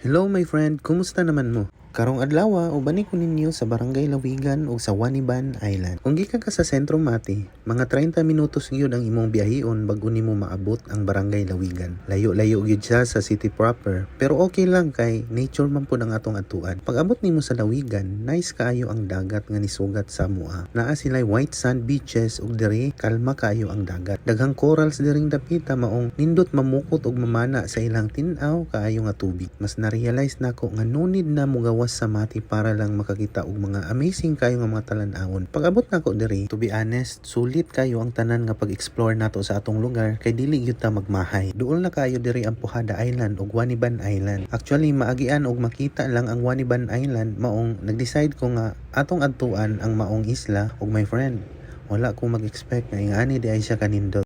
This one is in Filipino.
Hello my friend, kumusta naman mo? Karong adlaw ubani ko ninyo sa Barangay Lawigan o sa Waniban Island. Kung gikan ka sa sentro Mati, mga 30 minutos gyud ang imong biyahion bago nimo maabot ang Barangay Lawigan. Layo-layo gyud siya sa city proper, pero okay lang kay nature man pud ang atong atuan. Pag abot nimo sa Lawigan, nice kaayo ang dagat nga nisugat sa mua. Naa sila'y white sand beaches ug diri kalma kaayo ang dagat. Daghang corals diring dapita maong nindot mamukot ug mamana sa ilang tin-aw kaayo nga tubig. Mas na-realize nako nga no need na mo gawas sa Mati para lang makakita og mga amazing kayo nga mga talan-awon. Pag abot nako diri, to be honest, sulit kayo ang tanan nga pag-explore nato sa atong lugar kay dili gyud ta magmahay. Duol na kayo diri ang Pujada Island ug Waniban Island. Actually maagian og makita lang ang Waniban Island maong nag-decide ko nga atong adtuan ang maong isla ug my friend. Wala ko mag-expect nga ingani di ay siya kanindot.